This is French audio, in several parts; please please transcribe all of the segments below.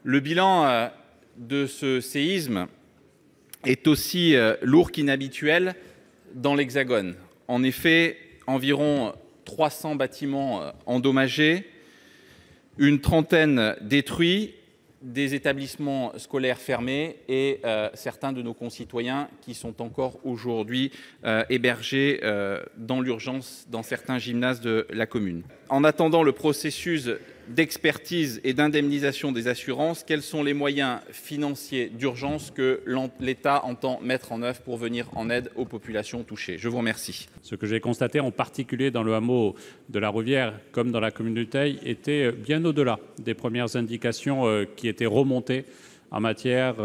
Le bilan de ce séisme est aussi lourd qu'inhabituel dans l'Hexagone. En effet, environ 300 bâtiments endommagés, une trentaine détruits, des établissements scolaires fermés et certains de nos concitoyens qui sont encore aujourd'hui hébergés dans l'urgence dans certains gymnases de la commune. En attendant le processus d'expertise et d'indemnisation des assurances, quels sont les moyens financiers d'urgence que l'État entend mettre en œuvre pour venir en aide aux populations touchées? Je vous remercie. Ce que j'ai constaté, en particulier dans le hameau de la Rouvière comme dans la commune du Teil, était bien au-delà des premières indications qui étaient remontées en matière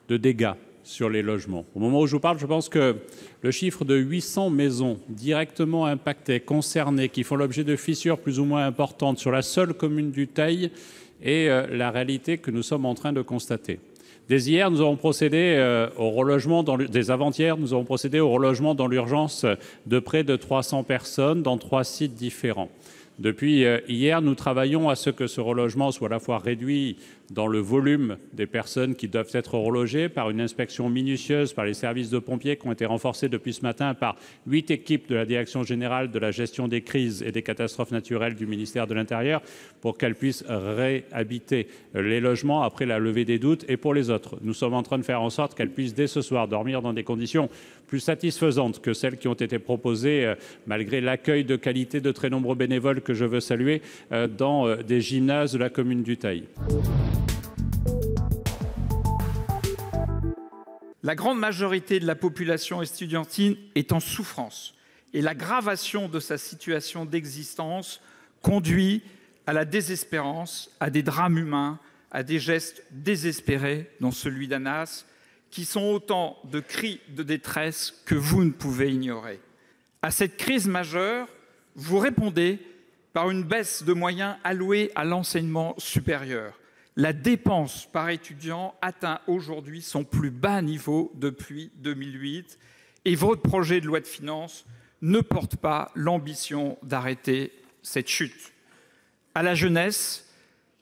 de dégâts sur les logements. Au moment où je vous parle, je pense que le chiffre de 800 maisons directement impactées, concernées, qui font l'objet de fissures plus ou moins importantes sur la seule commune du Teil est la réalité que nous sommes en train de constater. Dès hier, nous avons procédé au relogement, dès avant-hier, nous avons procédé au relogement dans l'urgence de près de 300 personnes dans 3 sites différents. Depuis hier, nous travaillons à ce que ce relogement soit à la fois réduit dans le volume des personnes qui doivent être relogées par une inspection minutieuse par les services de pompiers qui ont été renforcés depuis ce matin par 8 équipes de la Direction générale de la gestion des crises et des catastrophes naturelles du ministère de l'Intérieur pour qu'elles puissent réhabiter les logements après la levée des doutes. Et pour les autres, nous sommes en train de faire en sorte qu'elles puissent dès ce soir dormir dans des conditions plus satisfaisantes que celles qui ont été proposées, malgré l'accueil de qualité de très nombreux bénévoles que je veux saluer, dans des gymnases de la commune du Teil. La grande majorité de la population estudiantine est en souffrance et l'aggravation de sa situation d'existence conduit à la désespérance, à des drames humains, à des gestes désespérés, dont celui d'Anas, qui sont autant de cris de détresse que vous ne pouvez ignorer. À cette crise majeure, vous répondez par une baisse de moyens alloués à l'enseignement supérieur. La dépense par étudiant atteint aujourd'hui son plus bas niveau depuis 2008 et votre projet de loi de finances ne porte pas l'ambition d'arrêter cette chute. À la jeunesse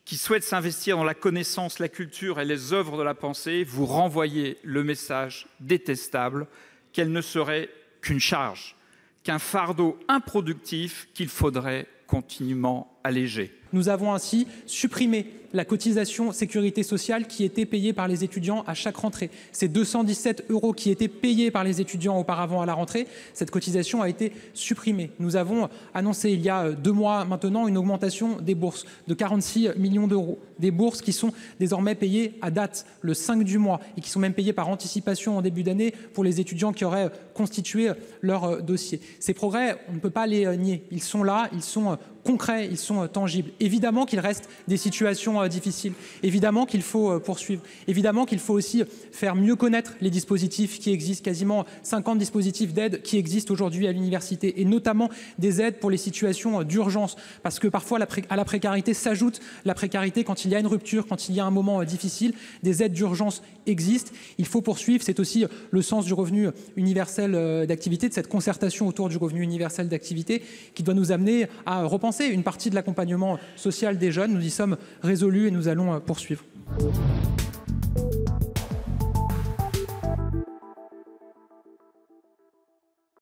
qui souhaite s'investir dans la connaissance, la culture et les œuvres de la pensée, vous renvoyez le message détestable qu'elle ne serait qu'une charge, qu'un fardeau improductif qu'il faudrait continuellement alléger. Nous avons ainsi supprimé la cotisation sécurité sociale qui était payée par les étudiants à chaque rentrée. Ces 217 € qui étaient payés par les étudiants auparavant à la rentrée, cette cotisation a été supprimée. Nous avons annoncé il y a 2 mois maintenant une augmentation des bourses de 46 millions d'euros. Des bourses qui sont désormais payées à date, le 5 du mois, et qui sont même payées par anticipation en début d'année pour les étudiants qui auraient constitué leur dossier. Ces progrès, on ne peut pas les nier. Ils sont là, ils sont concrets, ils sont tangibles. Évidemment qu'il reste des situations difficiles. Évidemment qu'il faut poursuivre. Évidemment qu'il faut aussi faire mieux connaître les dispositifs qui existent. Quasiment 50 dispositifs d'aide qui existent aujourd'hui à l'université, et notamment des aides pour les situations d'urgence. Parce que parfois, à la précarité s'ajoute la précarité quand il y a une rupture, quand il y a un moment difficile. Des aides d'urgence existent. Il faut poursuivre. C'est aussi le sens du revenu universel d'activité, de cette concertation autour du revenu universel d'activité qui doit nous amener à repenser une partie de l'accompagnement social des jeunes. Nous y sommes résolus et nous allons poursuivre.